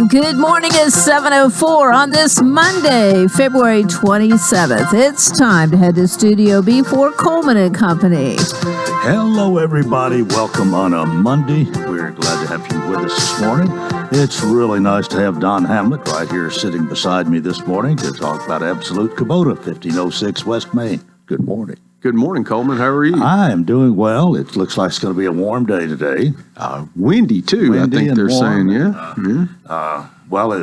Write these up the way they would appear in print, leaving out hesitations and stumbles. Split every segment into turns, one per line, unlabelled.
Good morning. It's 7:04 on this Monday, February 27th. It's time to head to Studio B for Coleman and Company.
Hello, everybody. Welcome on a Monday. We're glad to have you with us this morning. It's really nice to have Don Hamlet right here sitting beside me this morning to talk about Absolute Kubota, 1506 West Main. Good morning.
Good morning, Coleman. How are you?
I am doing well. It looks like it's going to be a warm day today.
Windy, too,
Windy
I think they're
warm.
saying, yeah.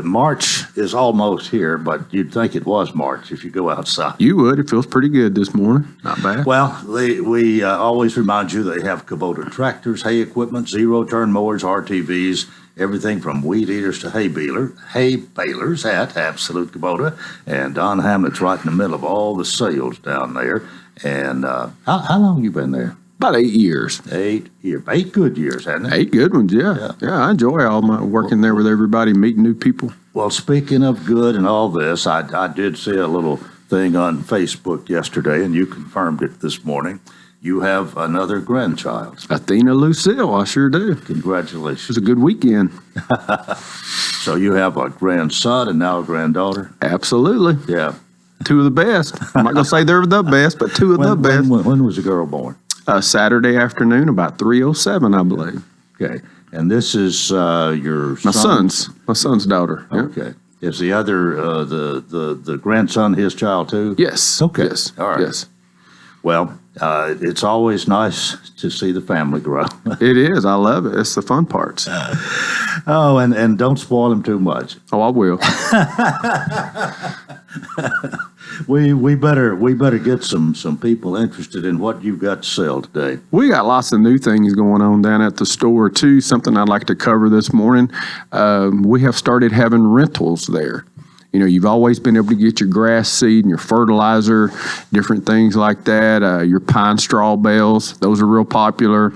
March is almost here, but you'd think it was March if you go outside.
You would. It feels pretty good this morning. Not bad.
Well, we always remind you they have Kubota tractors, hay equipment, zero-turn mowers, RTVs, everything from weed eaters to hay balers at Absolute Kubota. And Don Hamlet's right in the middle of all the sales down there. And how long have you been there?
About 8 years.
8 years. 8 good years, hasn't it?
8 good ones, yeah. I enjoy all my working there with everybody, meeting new people.
Well, speaking of good and all this, I did see a little thing on Facebook yesterday, and you confirmed it this morning. You have another grandchild.
Athena Lucille, I sure do. It
Congratulations.
was a good weekend.
So you have a grandson and now a granddaughter?
Absolutely.
Yeah.
2 of the best. I'm not going to say they're the best, but 2 of the best.
When was the girl born?
Saturday afternoon, about 3:07, I believe.
Okay. And this is your
My
son?
my son's daughter. Yeah.
Okay. Is the other, the grandson his child too?
Yes.
Okay.
Yes.
All right.
Yes.
Well, it's always nice to see the family grow.
It is. I love it. It's the fun parts.
Oh, and don't spoil them too much.
Oh, I will.
We better get some people interested in what you've got to sell today.
We got lots of new things going on down at the store too. Something I'd like to cover this morning. We have started having rentals there. You know, you've always been able to get your grass seed and your fertilizer, different things like that. Your pine straw bales, those are real popular.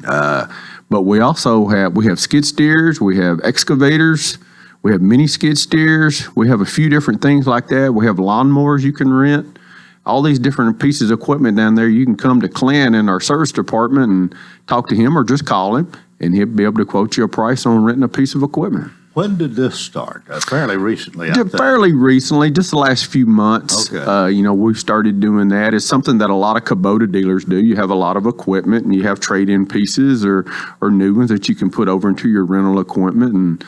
But we also have skid steers, we have excavators, we have mini skid steers, we have a few different things like that. We have lawnmowers you can rent. All these different pieces of equipment down there. You can come to Clint in our service department and talk to him or just call him, and he'll be able to quote you a price on renting a piece of equipment.
When did this start? Fairly recently, I think.
Fairly recently, just the last few months.
Okay.
We've started doing that. It's something that a lot of Kubota dealers do. You have a lot of equipment, and you have trade-in pieces or new ones that you can put over into your rental equipment and,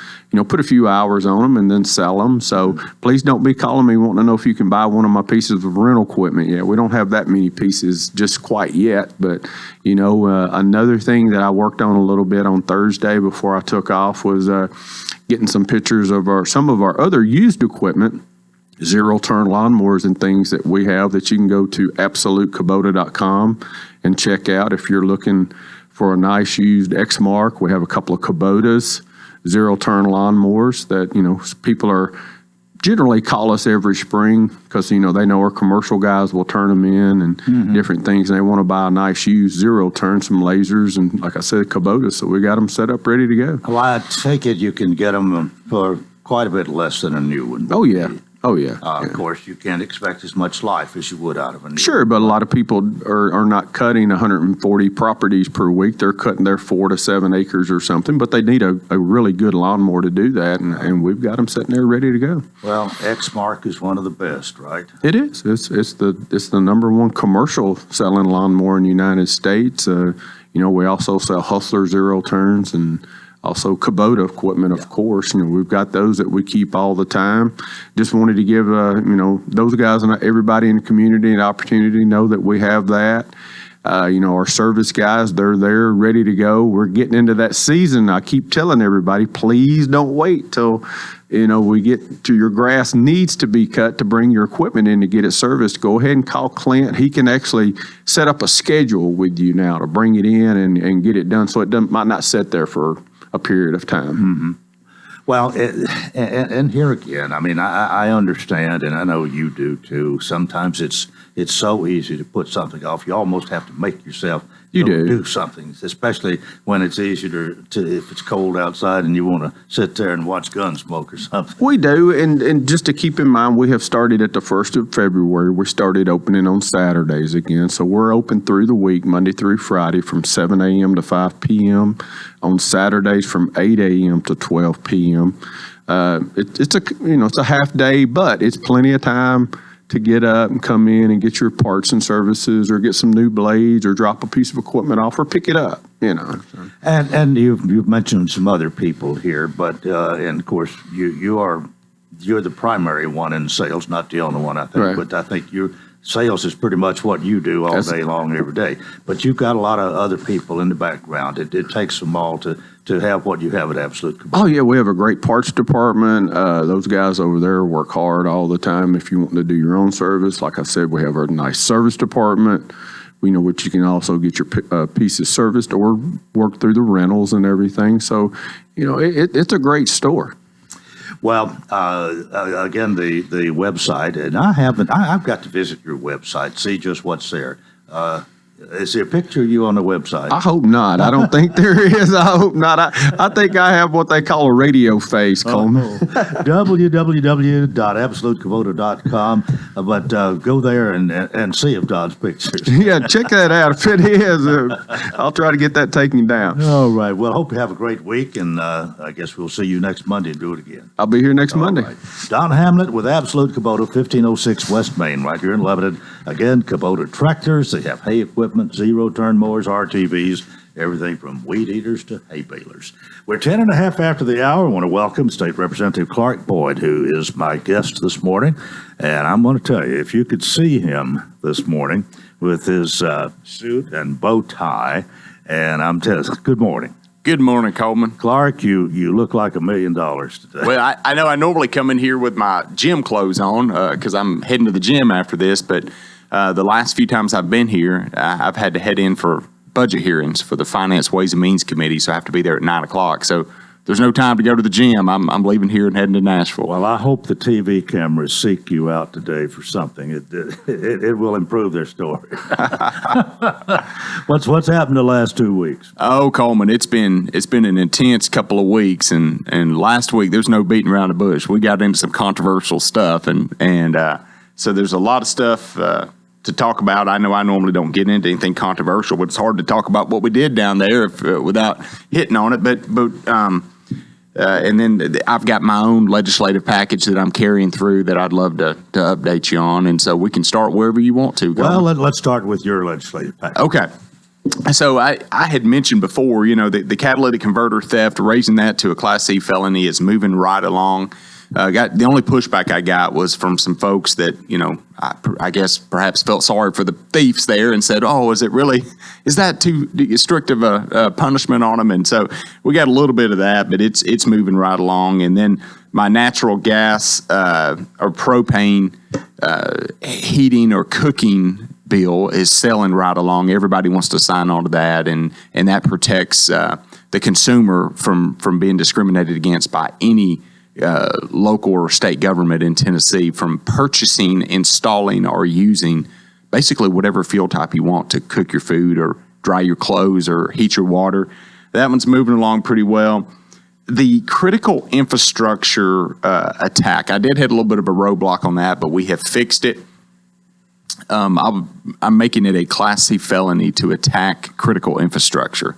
put a few hours on them and then sell them. So please don't be calling me wanting to know if you can buy one of my pieces of rental equipment yet. We don't have that many pieces just quite yet. But, another thing that I worked on a little bit on Thursday before I took off was getting some pictures of some of our other used equipment, zero-turn lawnmowers and things that we have that you can go to absolutekubota.com and check out. If you're looking for a nice used Exmark, we have a couple of Kubotas, zero-turn lawnmowers that, people are generally call us every spring because, they know our commercial guys will turn them in and different things. And they want to buy a nice used zero-turn, some lasers, and like I said, Kubotas. So we got them set up, ready to go.
Well, I take it you can get them for quite a bit less than a new one.
Oh, yeah. Oh, yeah.
Of course, you can't expect as much life as you would out of a new
Sure, but a lot of people are not cutting 140 properties per week. They're cutting their 4 to 7 acres or something, but they need a really good lawnmower to do that, and we've got them sitting there ready to go.
Well, Exmark is one of the best, right?
It is. It's the number one commercial selling lawnmower in the United States. We also sell Hustler zero turns and also Kubota equipment, of course. We've got those that we keep all the time. Just wanted to give, those guys and everybody in the community an opportunity to know that we have that. Our service guys, they're there ready to go. We're getting into that season. I keep telling everybody, please don't wait till, we get to your grass needs to be cut to bring your equipment in to get it serviced. Go ahead and call Clint. He can actually set up a schedule with you now to bring it in and get it done so it might not sit there for a period of time.
Mm-hmm. Well, and here again, I understand, and I know you do too. Sometimes it's so easy to put something off. You almost have to make yourself
You
go
do.
something, especially when it's easier to if it's cold outside and you want to sit there and watch Gunsmoke or something.
We do, and just to keep in mind, we have started at the 1st of February. We started opening on Saturdays again, so we're open through the week, Monday through Friday, from 7 a.m. to 5 p.m. On Saturdays from 8 a.m. to 12 p.m. It's a half day, but it's plenty of time to get up and come in and get your parts and services, or get some new blades, or drop a piece of equipment off, or pick it up.
And you've mentioned some other people here, but and of course you're the primary one in sales, not the only one, I think.
Right.
But I think sales is pretty much what you do all day long, every day. But you've got a lot of other people in the background. It takes them all to have what you have at Absolute Kubota.
Oh, yeah, we have a great parts department. Those guys over there work hard all the time if you want to do your own service. Like I said, we have a nice service department, which you can also get your pieces serviced or work through the rentals and everything. So, it's a great store.
Well, again, the website, and I've got to visit your website, see just what's there. Is there a picture of you on the website?
I hope not. I don't think there is. I hope not. I think I have what they call a radio face, Coleman.
www.absolutekubota.com. But go there and see if Don's pictures.
Yeah, check that out. If it is, I'll try to get that taken down.
All right. Well, hope you have a great week, and I guess we'll see you next Monday and do it again.
I'll be here next Monday.
Right. Don Hamlet with Absolute Kubota, 1506 West Main, right here in Lebanon. Again, Kubota tractors. They have hay equipment, zero-turn mowers, RTVs, everything from weed eaters to hay balers. We're 10 and a half after the hour. I want to welcome State Representative Clark Boyd, who is my guest this morning. And I'm going to tell you, if you could see him this morning with his suit and bow tie, and I'm telling you, good morning.
Good morning, Coleman.
Clark, you look like $1 million today.
Well, I know I normally come in here with my gym clothes on because I'm heading to the gym after this, but the last few times I've been here, I've had to head in for budget hearings for the Finance Ways and Means Committee, so I have to be there at 9 o'clock. So there's no time to go to the gym. I'm leaving here and heading to Nashville.
Well, I hope the TV cameras seek you out today for something. It will improve their story. What's happened the last 2 weeks?
Oh, Coleman, it's been an intense couple of weeks, and last week there's no beating around the bush. We got into some controversial stuff, and so there's a lot of stuff to talk about. I know I normally don't get into anything controversial, but it's hard to talk about what we did down there without hitting on it. But and then I've got my own legislative package that I'm carrying through that I'd love to update you on, and so we can start wherever you want to.
Well, let's start with your legislative package.
Okay. So I had mentioned before, the catalytic converter theft, raising that to a Class C felony is moving right along. The only pushback I got was from some folks that, I guess perhaps felt sorry for the thieves there and said, oh, is that too strict of a punishment on them? And so we got a little bit of that, but it's moving right along. And then my natural gas or propane heating or cooking bill is selling right along. Everybody wants to sign on to that, and that protects the consumer from being discriminated against by any local or state government in Tennessee from purchasing, installing, or using basically whatever fuel type you want to cook your food or dry your clothes or heat your water. That one's moving along pretty well. The critical infrastructure attack, I did hit a little bit of a roadblock on that, but we have fixed it. I'm making it a Class C felony to attack critical infrastructure.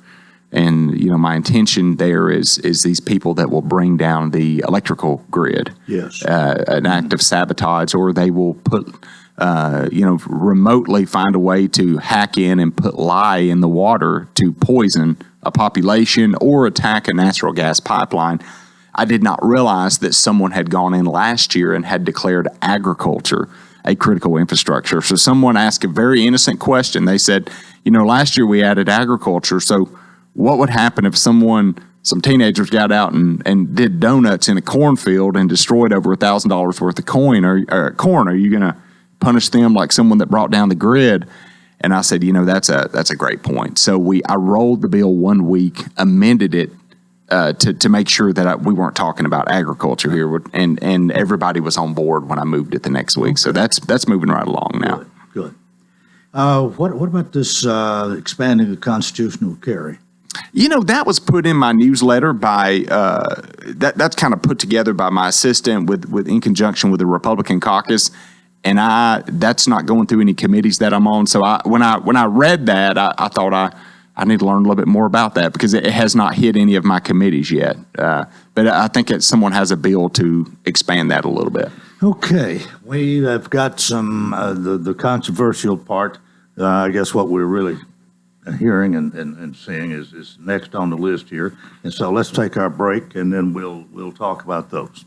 And, my intention there is these people that will bring down the electrical grid.
Yes.
An act of sabotage, or they will put, remotely find a way to hack in and put lye in the water to poison a population or attack a natural gas pipeline. I did not realize that someone had gone in last year and had declared agriculture a critical infrastructure. So someone asked a very innocent question. They said, last year we added agriculture, so what would happen if some teenagers got out and did donuts in a cornfield and destroyed over $1,000 worth of corn? Are you going to punish them like someone that brought down the grid? And I said, that's a great point. So I rolled the bill 1 week, amended it to make sure that we weren't talking about agriculture here, and everybody was on board when I moved it the next week. So that's moving right along now.
Good. What about this expanding the constitutional carry?
That was put in my newsletter by that's kind of put together by my assistant with in conjunction with the Republican caucus, and that's not going through any committees that I'm on. So when I read that, I thought I need to learn a little bit more about that because it has not hit any of my committees yet. But I think someone has a bill to expand that a little bit.
Okay, we have got some the controversial part. I guess what we're really hearing and seeing is next on the list here. And so let's take our break, and then we'll talk about those.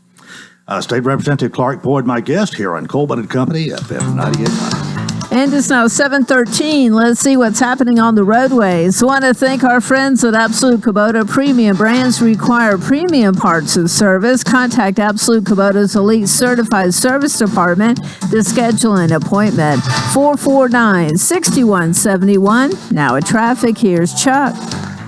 State Representative Clark Boyd, my guest here on Coleman and Company, FM 98.9.
And it's now 7:13. Let's see what's happening on the roadways. Want to thank our friends at Absolute Kubota. Premium brands require premium parts and service. Contact Absolute Kubota's Elite Certified Service Department to schedule an appointment. 449-6171. Now at traffic, here's Chuck.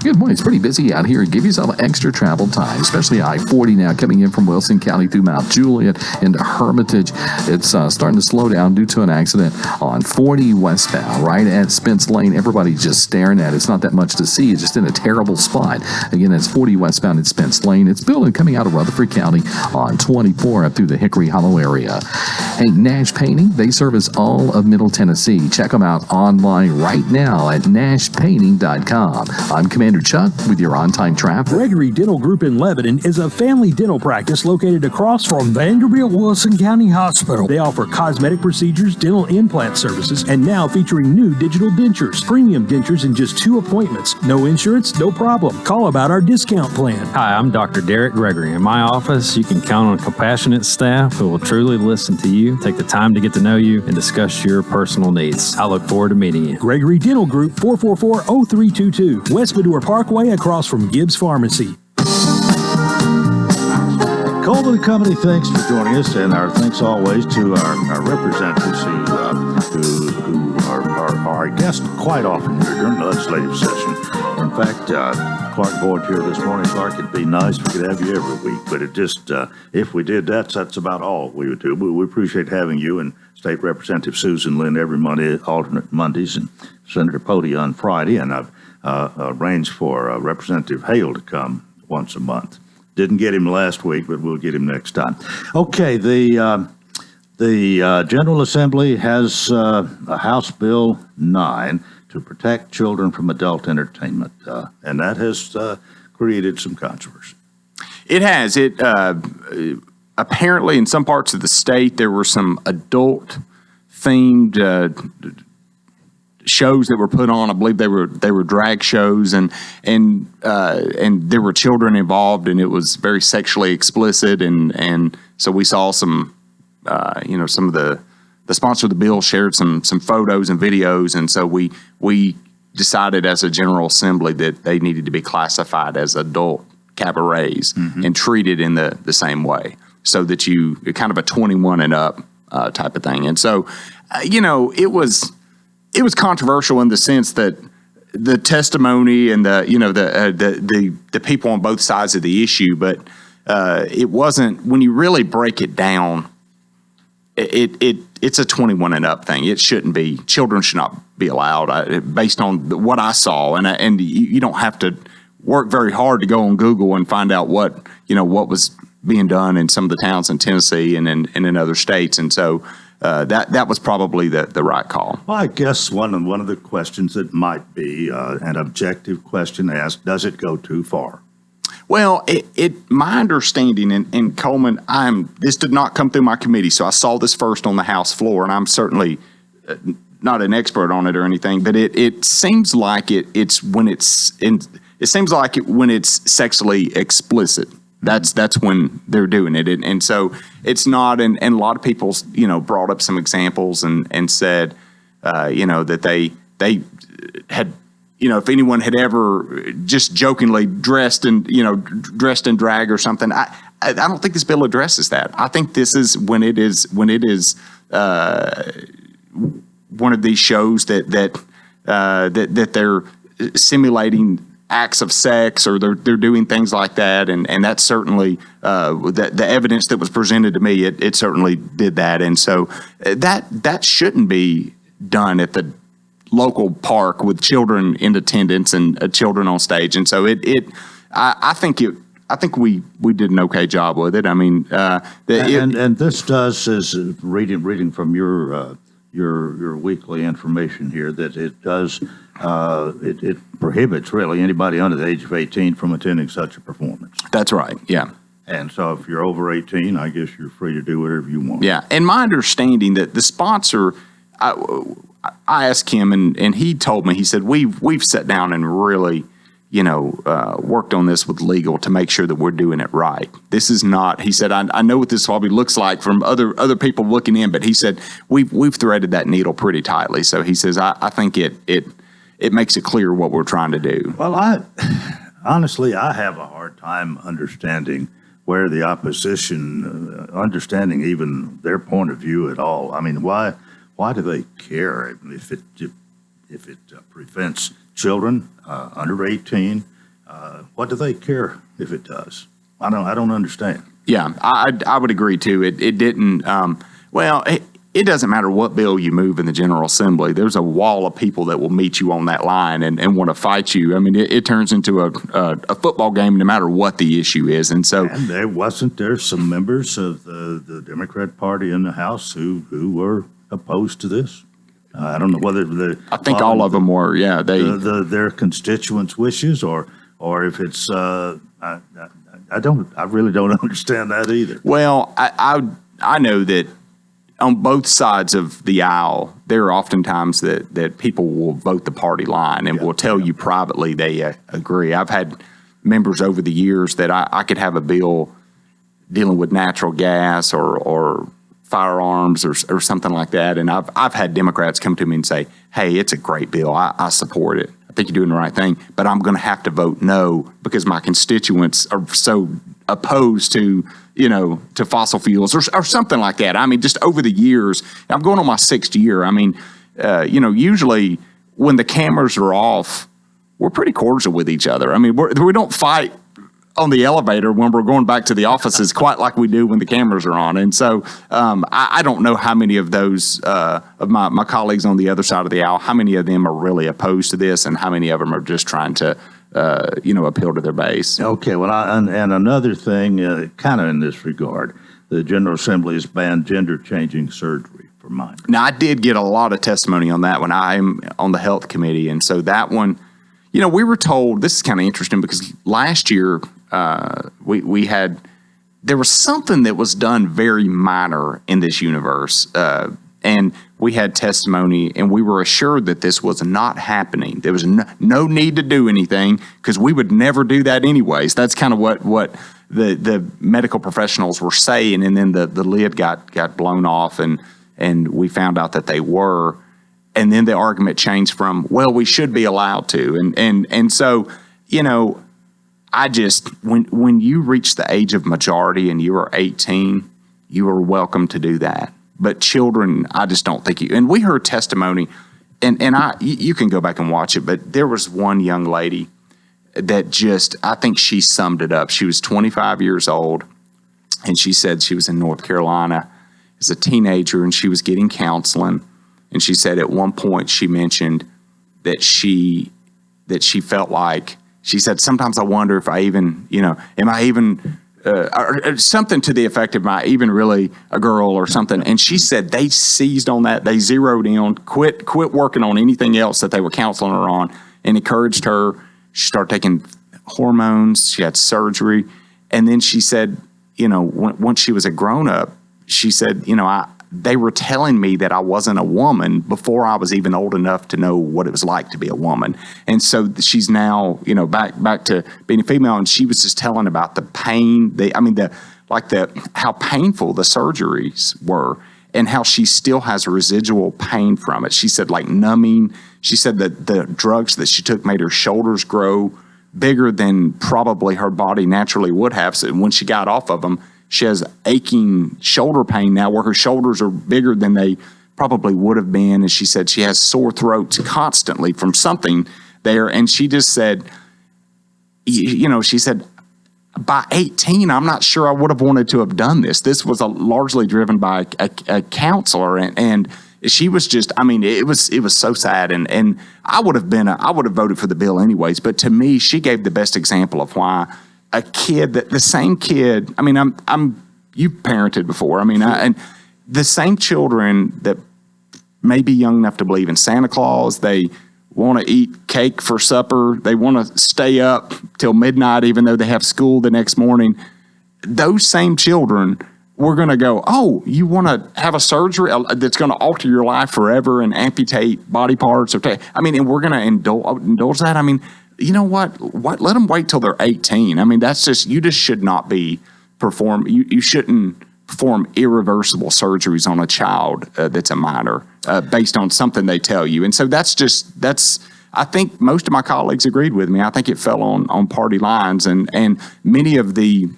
Good morning. It's pretty busy out here. Give yourself extra travel time, especially I-40 now coming in from Wilson County through Mount Juliet into Hermitage. It's starting to slow down due to an accident on 40 westbound, right at Spence Lane. Everybody's just staring at it. It's not that much to see. It's just in a terrible spot. Again, that's 40 westbound at Spence Lane. It's building coming out of Rutherford County on 24 up through the Hickory Hollow area. Hey, Nash Painting, they service all of Middle Tennessee. Check them out online right now at nashpainting.com. I'm Commander Chuck with your on-time traffic.
Gregory Dental Group in Lebanon is a family dental practice located across from Vanderbilt Wilson County Hospital. They offer cosmetic procedures, dental implant services, and now featuring new digital dentures. Premium dentures in just 2 appointments. No insurance, no problem. Call about our discount plan.
Hi, I'm Dr. Derek Gregory. In my office, you can count on a compassionate staff who will truly listen to you, take the time to get to know you, and discuss your personal needs. I look forward to meeting you.
Gregory Dental Group, 444-0322, West Medora Parkway across from Gibbs Pharmacy.
Coleman and Company, thanks for joining us, and our thanks always to our representatives who are our guests quite often here during the legislative session. In fact, Clark Boyd here this morning. Clark, it'd be nice if we could have you every week, but it just, if we did that, that's about all we would do. But we appreciate having you and State Representative Susan Lynn every Monday, alternate Mondays, and Senator Pody on Friday, and I've arranged for Representative Hale to come once a month. Didn't get him last week, but we'll get him next time. Okay, the General Assembly has a House Bill 9 to protect children from adult entertainment, and that has created some controversy.
It has. It apparently in some parts of the state there were some adult-themed shows that were put on. I believe they were drag shows, and there were children involved, and it was very sexually explicit, and so we saw some some of the sponsor of the bill shared some photos and videos, and so we decided as a General Assembly that they needed to be classified as adult cabarets and treated in the same way, so that you kind of a 21 and up type of thing. And so it was controversial in the sense that the testimony and the people on both sides of the issue, but it wasn't, when you really break it down, it's a 21 and up thing. It shouldn't be. Children should not be allowed, based on what I saw. And you don't have to work very hard to go on Google and find out what was being done in some of the towns in Tennessee and in other states. And so that was probably the right call.
Well, I guess one of the questions that might be an objective question asked: does it go too far?
Well, my understanding in Coleman, this did not come through my committee, so I saw this first on the House floor, and I'm certainly not an expert on it or anything, but it seems like when it's sexually explicit. That's when they're doing it, and so it's not. And a lot of people brought up some examples and said that they had. If anyone had ever just jokingly dressed in drag or something, I don't think this bill addresses that. I think this is when it is one of these shows that they're simulating acts of sex, or they're doing things like that, and that's certainly the evidence that was presented to me. It certainly did that, and so that shouldn't be done at the local park with children in attendance and children on stage. And so I think we did an okay job with it. I mean,
and this does, is reading from your weekly information here, that it does, it prohibits really anybody under the age of 18 from attending such a performance.
That's right. Yeah.
And so if you're over 18, I guess you're free to do whatever you want.
Yeah. And my understanding that the sponsor, I asked him and he told me, he said, we've sat down and really, worked on this with legal to make sure that we're doing it right. This is not, he said, I know what this probably looks like from other people looking in, but he said, we've threaded that needle pretty tightly. So he says, I think it makes it clear what we're trying to do.
Well, honestly, I have a hard time understanding where the opposition, understanding even their point of view at all. I mean, why do they care if it prevents children under 18? What do they care if it does? I don't understand.
Yeah, I would agree too. It didn't. It doesn't matter what bill you move in the General Assembly. There's a wall of people that will meet you on that line and want to fight you. I mean, it turns into a football game no matter what the issue is. And so,
and there some members of the Democrat Party in the House who were opposed to this. I don't know whether
I think all of them were. Yeah,
their constituents' wishes, or if it's I really don't understand that either.
Well, I know that on both sides of the aisle, there are often times that people will vote the party line and will tell you privately they agree. I've had members over the years that I could have a bill dealing with natural gas or firearms or something like that, and I've had Democrats come to me and say, "Hey, it's a great bill. I support it. I think you're doing the right thing, but I'm going to have to vote no because my constituents are so opposed to fossil fuels or something like that." I mean, just over the years, I'm going on my 6th year. I mean, usually when the cameras are off, we're pretty cordial with each other. I mean, we don't fight on the elevator when we're going back to the offices quite like we do when the cameras are on. And so I don't know how many of those of my colleagues on the other side of the aisle, how many of them are really opposed to this and how many of them are just trying to appeal to their base.
Okay, well, and another thing, kind of in this regard, the General Assembly has banned gender-changing surgery for minors.
Now, I did get a lot of testimony on that when I'm on the Health Committee, and so that one, we were told, this is kind of interesting because last year we had, there was something that was done very minor in this universe, and we had testimony, and we were assured that this was not happening. There was no need to do anything because we would never do that anyways. That's kind of what the medical professionals were saying, and then the lid got blown off, and we found out that they were. And then the argument changed from, well, we should be allowed to. And so, I just, when you reach the age of majority and you are 18, you are welcome to do that. But children, I just don't think you, and we heard testimony, and you can go back and watch it, but there was one young lady that just, I think she summed it up. She was 25 years old, and she said she was in North Carolina as a teenager, and she was getting counseling. And she said at one point she mentioned that she felt like, she said, sometimes I wonder if I even, am I even, or something to the effect of, am I even really a girl or something? And she said they seized on that. They zeroed in, quit working on anything else that they were counseling her on, and encouraged her. She started taking hormones. She had surgery. And then she said, once she was a grown up, she said, they were telling me that I wasn't a woman before I was even old enough to know what it was like to be a woman. And so she's now, back to being a female, and she was just telling about the pain, how painful the surgeries were and how she still has residual pain from it. She said like numbing. She said that the drugs that she took made her shoulders grow bigger than probably her body naturally would have. So when she got off of them, she has aching shoulder pain now where her shoulders are bigger than they probably would have been. And she said she has sore throats constantly from something there. And she just said, she said, by 18, I'm not sure I would have wanted to have done this. This was largely driven by a counselor. And she was just, I mean, it was so sad. And I would have voted for the bill anyways. But to me, she gave the best example of why a kid the same kid, I mean, you've parented before. I mean, and the same children that may be young enough to believe in Santa Claus, they want to eat cake for supper, they want to stay up till midnight even though they have school the next morning. Those same children, we're going to go, oh, you want to have a surgery that's going to alter your life forever and amputate body parts? Okay. I mean, and we're going to indulge that. I mean, you know what? Let them wait till they're 18. I mean, you just should not be you shouldn't perform irreversible surgeries on a child that's a minor based on something they tell you. And so I think most of my colleagues agreed with me. I think it fell on party lines, and many of the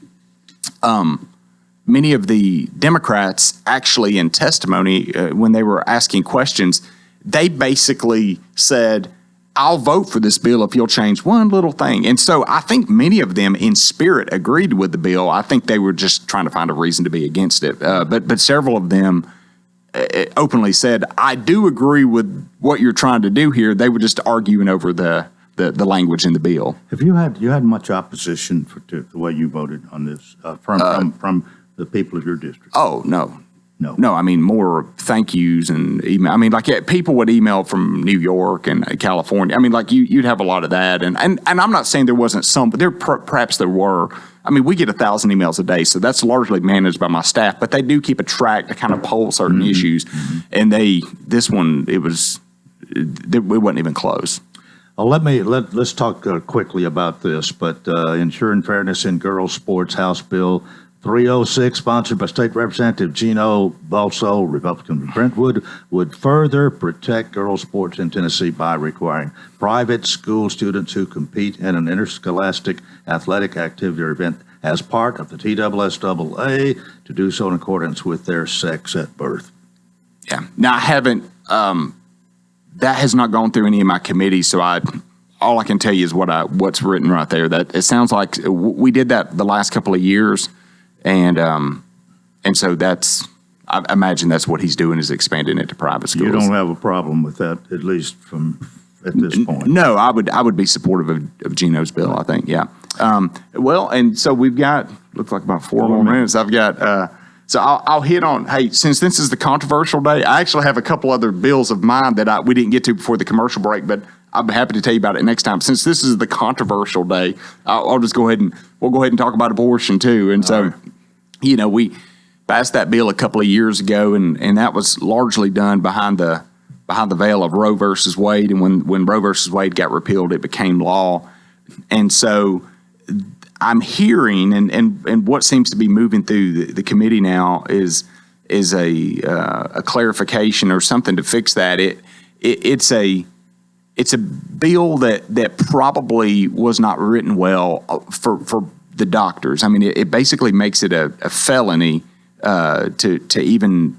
Democrats actually in testimony when they were asking questions, they basically said, I'll vote for this bill if you'll change one little thing. And so I think many of them in spirit agreed with the bill. I think they were just trying to find a reason to be against it. But several of them openly said, I do agree with what you're trying to do here. They were just arguing over the language in the bill.
Have you had much opposition to the way you voted on this from the people of your district?
Oh, no, I mean, more thank yous and email. I mean, like people would email from New York and California. I mean, like you'd have a lot of that. And I'm not saying there wasn't some, but perhaps there were. I mean, we get 1,000 emails a day, so that's largely managed by my staff, but they do keep a track to kind of poll certain issues. And it wasn't even close.
Well, let's talk quickly about this, but Ensuring Fairness in Girls Sports, House Bill 306, sponsored by State Representative Gino Balso, Republican from Brentwood, would further protect girls' sports in Tennessee by requiring private school students who compete in an interscholastic athletic activity or event as part of the TSSAA to do so in accordance with their sex at birth.
Yeah. Now, I haven't, that has not gone through any of my committees, so all I can tell you is what's written right there. That it sounds like we did that the last couple of years. And so I imagine that's what he's doing, is expanding it to private schools.
You don't have a problem with that, at least at this point?
No, I would be supportive of Gino's bill, I think, yeah. Well, and so we've got, looks like about 4 more minutes. I've got, so I'll hit on, hey, since this is the controversial day, I actually have a couple other bills of mine that we didn't get to before the commercial break, but I'll be happy to tell you about it next time. Since this is the controversial day, I'll just go ahead and talk about abortion too. And so, you know, we passed that bill a couple of years ago, and that was largely done behind the veil of Roe versus Wade. And when Roe versus Wade got repealed, it became law. And so I'm hearing, and what seems to be moving through the committee now is a clarification or something to fix that. It's a bill that probably was not written well for the doctors. I mean, it basically makes it a felony to even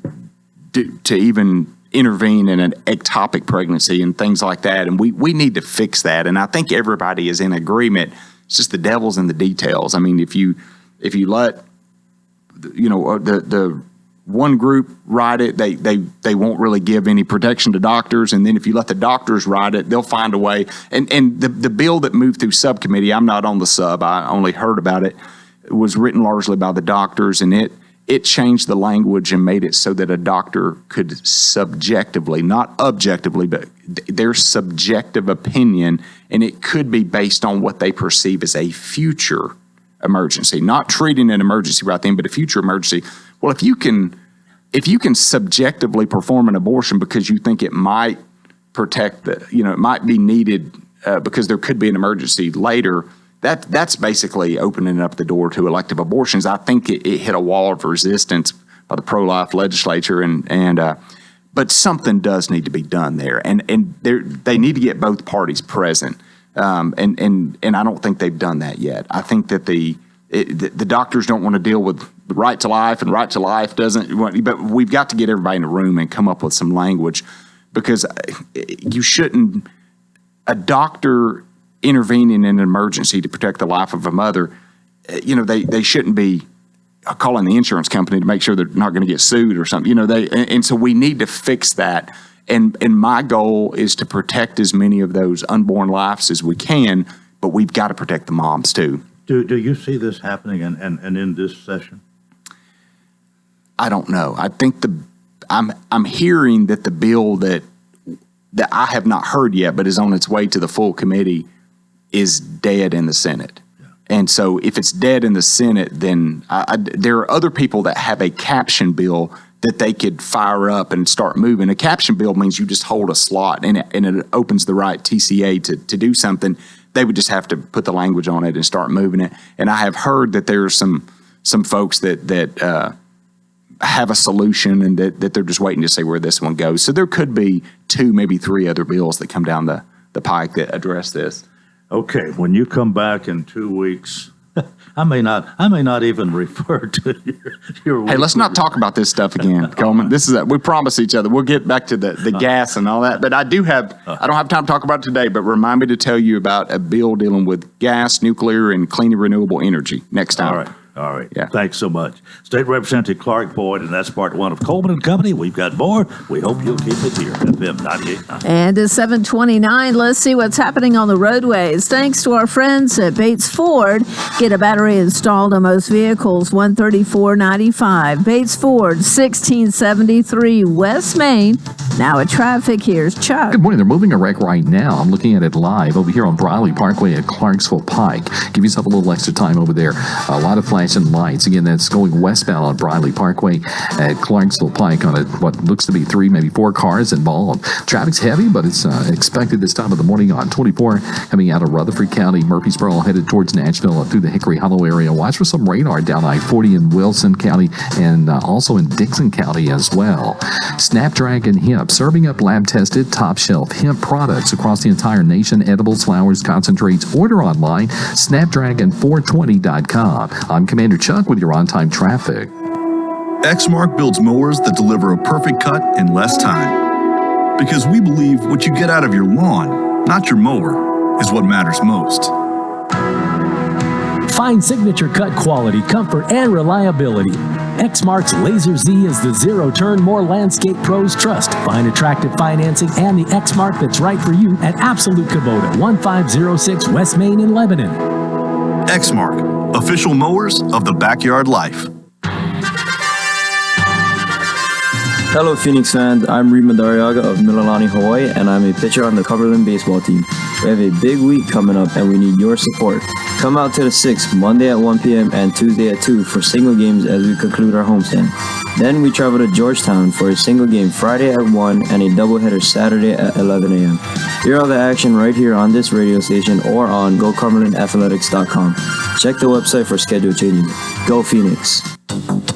intervene in an ectopic pregnancy and things like that. And we need to fix that. And I think everybody is in agreement. It's just the devil's in the details. I mean, if you let the one group write it, they won't really give any protection to doctors. And then if you let the doctors write it, they'll find a way. And the bill that moved through subcommittee, I'm not on the sub, I only heard about it, was written largely by the doctors, and it changed the language and made it so that a doctor could subjectively, not objectively, but their subjective opinion, and it could be based on what they perceive as a future emergency, not treating an emergency right then, but a future emergency. Well, if you can subjectively perform an abortion because you think it might protect it might be needed because there could be an emergency later, that's basically opening up the door to elective abortions. I think it hit a wall of resistance by the pro-life legislature, but something does need to be done there, and they need to get both parties present, and I don't think they've done that yet. I think that the doctors don't want to deal with the right to life, and right to life doesn't want, but we've got to get everybody in a room and come up with some language, because you shouldn't, a doctor intervening in an emergency to protect the life of a mother, they shouldn't be calling the insurance company to make sure they're not going to get sued or something. And so we need to fix that. And my goal is to protect as many of those unborn lives as we can, but we've got to protect the moms too.
Do you see this happening and in this session?
I don't know. I think I'm hearing that the bill that I have not heard yet, but is on its way to the full committee, is dead in the Senate. Yeah. And so if it's dead in the Senate, then there are other people that have a caption bill that they could fire up and start moving. A caption bill means you just hold a slot and it opens the right TCA to do something. They would just have to put the language on it and start moving it. And I have heard that there are some folks that have a solution and that they're just waiting to see where this one goes. So there could be 2, maybe 3 other bills that come down the pike that address this.
Okay, when you come back in 2 weeks, I may not even refer to your
Hey, let's not talk about this stuff again, Coleman. We promise each other. We'll get back to the gas and all that. But I don't have time to talk about it today, but remind me to tell you about a bill dealing with gas, nuclear, and clean and renewable energy next time.
All right.
Yeah.
Thanks so much. State Representative Clark Boyd, and that's part 1 of Coleman and Company. We've got more. We hope you'll keep it here, FM 98.9.
And it's 7:29. Let's see what's happening on the roadways. Thanks to our friends at Bates Ford. Get a battery installed on most vehicles, $134.95. Bates Ford, 1673 West Main. Now at traffic, here's Chuck.
Good morning. They're moving a wreck right now. I'm looking at it live over here on Briley Parkway at Clarksville Pike. Give yourself a little extra time over there. A lot of flashing lights. Again, that's going westbound on Briley Parkway at Clarksville Pike on what looks to be 3, maybe 4 cars involved. Traffic's heavy, but it's expected this time of the morning on 24 coming out of Rutherford County, Murfreesboro, headed towards Nashville through the Hickory Hollow area. Watch for some radar down I-40 in Wilson County and also in Dixon County as well. Snapdragon Hemp, serving up lab-tested, top-shelf hemp products across the entire nation. Edibles, flowers, concentrates. Order online, snapdragon420.com. I'm Commander Chuck with your on-time traffic.
Exmark builds mowers that deliver a perfect cut in less time. Because we believe what you get out of your lawn, not your mower, is what matters most.
Find signature cut quality, comfort, and reliability. Exmark's Laser Z is the zero-turn more landscape pros trust. Find attractive financing and the Exmark that's right for you at Absolute Kubota, 1506 West Main in Lebanon.
Exmark, official mowers of the backyard life.
Hello Phoenix fans, I'm Reed Madariaga of Mililani, Hawaii, and I'm a pitcher on the Cumberland baseball team. We have a big week coming up and we need your support. Come out to the 6th, Monday at 1 p.m. and Tuesday at 2 for single games as we conclude our homestand. Then we travel to Georgetown for a single game Friday at 1 and a doubleheader Saturday at 11 a.m. Hear all the action right here on this radio station or on GoCumberlandAthletics.com. Check the website for schedule changes. Go Phoenix!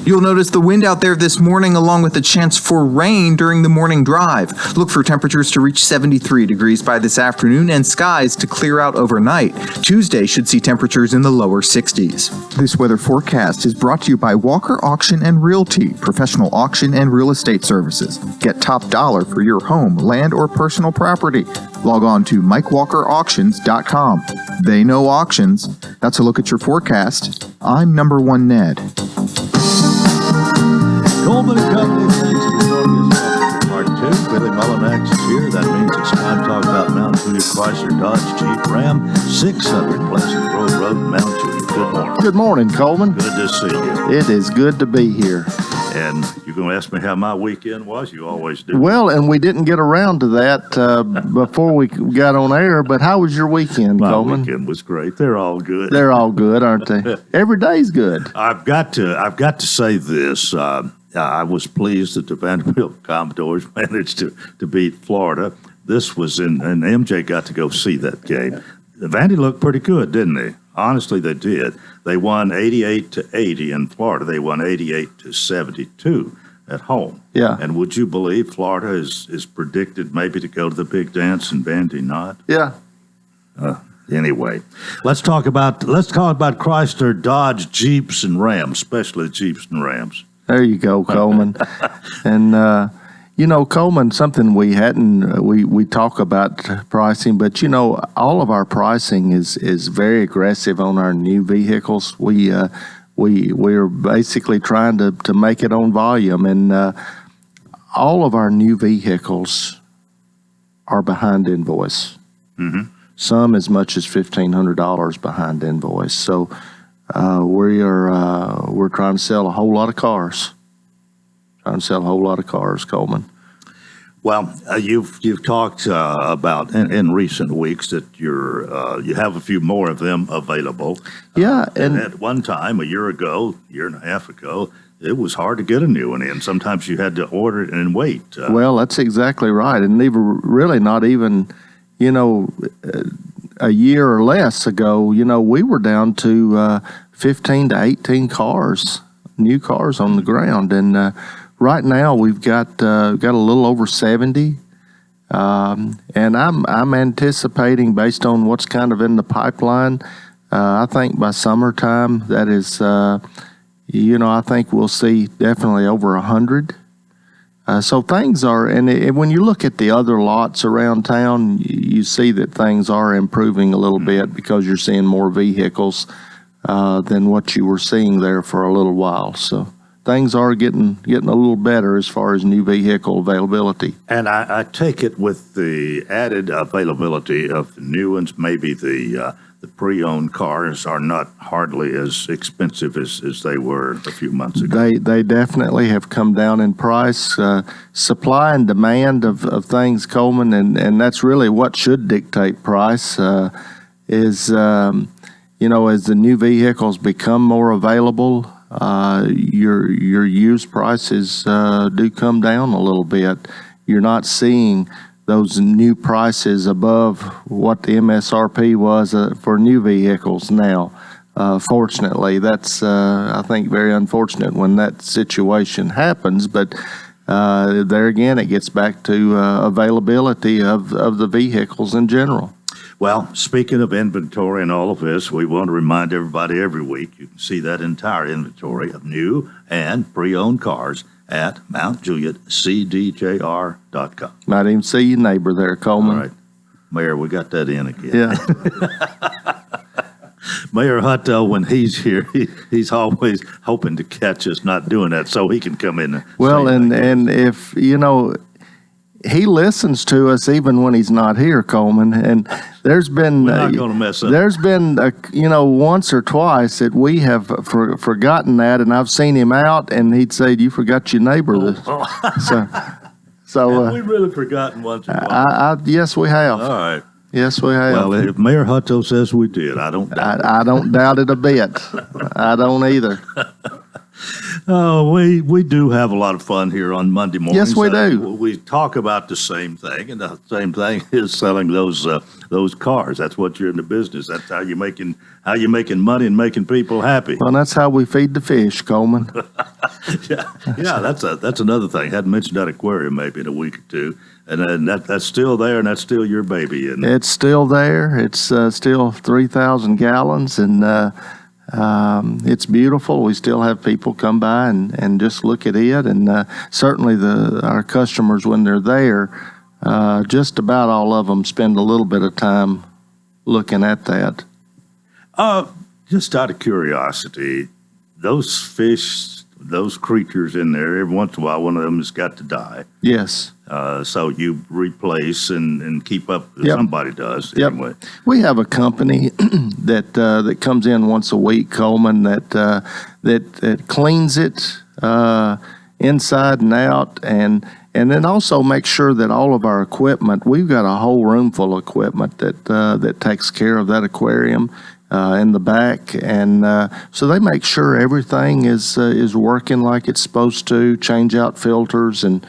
You'll notice the wind out there this morning along with a chance for rain during the morning drive. Look for temperatures to reach 73 degrees by this afternoon and skies to clear out overnight. Tuesday should see temperatures in the lower 60s. This weather forecast is brought to you by Walker Auction and Realty, professional auction and real estate services. Get top dollar for your home, land, or personal property. Log on to MikeWalkerAuctions.com. They know auctions. That's a look at your forecast. I'm number 1 Ned.
Coleman and Company, thanks for joining us on part 2. Billy Mullinax is here. That means it's time to talk about Mount Juliet Chrysler Dodge Jeep Ram, 600 Pleasant Grove Road, Mount Juliet. Good morning.
Good morning, Coleman.
Good to see you.
It is good to be here.
And you're going to ask me how my weekend was? You always do.
Well, and we didn't get around to that before we got on air, but how was your weekend,
My
Coleman?
weekend was great. They're all good.
They're all good, aren't they? Every day's good.
I've got to say this. I was pleased that the Vanderbilt Commodores managed to beat Florida. This was and MJ got to go see that game. Vandy looked pretty good, didn't they? Honestly, they did. They won 88-80 in Florida. They won 88-72 at home.
Yeah.
And would you believe Florida is predicted maybe to go to the big dance and Vandy not?
Yeah.
Anyway, let's talk about Chrysler, Dodge, Jeeps, and Rams, especially Jeeps and Rams.
There you go, Coleman. And, Coleman, something we hadn't, we talk about pricing, but, all of our pricing is very aggressive on our new vehicles. We we're basically trying to make it on volume, and all of our new vehicles are behind invoice. Some as much as $1,500 behind invoice. So we're trying to sell a whole lot of cars. Coleman.
Well, you've talked about in recent weeks that you have a few more of them available.
Yeah,
and at one time, a year and a half ago, it was hard to get a new one in. Sometimes you had to order it and wait.
Well, that's exactly right, and really not even, a year or less ago, we were down to 15 to 18 cars, new cars on the ground, and right now we've got a little over 70, and I'm anticipating, based on what's kind of in the pipeline, I think by summertime that is, I think we'll see definitely over 100. So things are, and when you look at the other lots around town, you see that things are improving a little bit because you're seeing more vehicles than what you were seeing there for a little while. So things are getting a little better as far as new vehicle availability.
And I take it with the added availability of the new ones, maybe the pre-owned cars are not hardly as expensive as they were a few months ago.
They definitely have come down in price. Supply and demand of things, Coleman, and that's really what should dictate price, is, as the new vehicles become more available, your used prices do come down a little bit. You're not seeing those new prices above what the MSRP was for new vehicles now. Fortunately, that's, I think, very unfortunate when that situation happens, but there again, it gets back to availability of the vehicles in general.
Well, speaking of inventory and all of this, we want to remind everybody every week you can see that entire inventory of new and pre-owned cars at MountJulietCDJR.com.
Might even see your neighbor there, Coleman.
All right. Mayor, we got that in again.
Yeah.
Mayor Hutto, when he's here, he's always hoping to catch us not doing that so he can come in.
Well, and if, he listens to us even when he's not here, Coleman. And there's been
we're not going to mess up.
There's been once or twice that we have forgotten that, and I've seen him out, and he'd say, "You forgot your neighbor." So
have we really forgotten once or twice?
Yes, we have.
All right.
Yes, we have.
Well, if Mayor Hutto says we did, I don't doubt it.
I don't doubt it a bit. I don't either.
Oh, we do have a lot of fun here on Monday mornings.
Yes, we do.
We talk about the same thing, and the same thing is selling those cars. That's what you're in the business. That's how you're making money and making people happy.
Well, that's how we feed the fish, Coleman.
yeah, that's another thing. Hadn't mentioned that aquarium maybe in a week or two, and then that's still there, and that's still your baby. And
it's still there. It's still 3,000 gallons, and it's beautiful. We still have people come by and just look at it, and certainly our customers, when they're there, just about all of them spend a little bit of time looking at that.
Just out of curiosity, those fish, those creatures in there, every once in a while one of them has got to die.
Yes.
So you replace and keep up.
Yep.
Somebody does anyway.
We have a company that comes in once a week, Coleman, that cleans it inside and out, and then also makes sure that all of our equipment. We've got a whole room full of equipment that takes care of that aquarium in the back, and so they make sure everything is working like it's supposed to. Change out filters and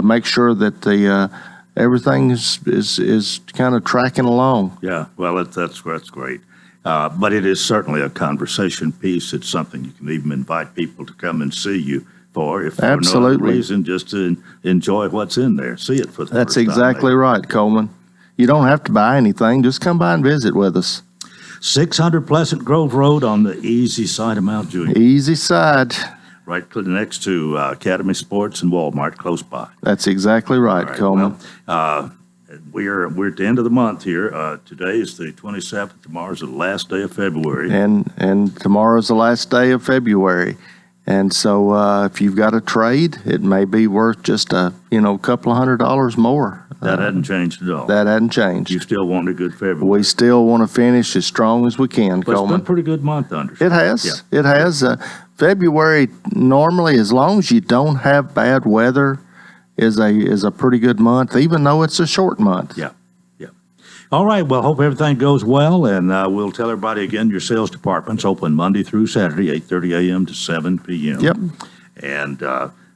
make sure that everything is kind of tracking along.
Yeah, well, that's great. But it is certainly a conversation piece. It's something you can even invite people to come and see you for, if for no other reason, just to enjoy what's in there, see it for the
That's
first time,
exactly
maybe.
right, Coleman. You don't have to buy anything. Just come by and visit with us.
600 Pleasant Grove Road on the easy side of Mount Juliet.
Easy side.
Right next to Academy Sports and Walmart, close by.
That's exactly right,
All right,
Coleman.
well, we're at the end of the month here. Today is the 27th. Tomorrow's the last day of February.
And tomorrow's the last day of February. And so if you've got a trade, it may be worth just a couple of $100 more.
That hadn't changed at all.
That hadn't changed.
You still want a good February.
We still want to finish as strong as we can,
But it's
Coleman.
been a pretty good month, under.
It has.
Yeah.
It has. February normally, as long as you don't have bad weather, is a pretty good month, even though it's a short month.
Yeah. All right. Well, hope everything goes well, and we'll tell everybody again. Your sales department's open Monday through Saturday, 8:30 a.m. to 7 p.m.
Yep.
And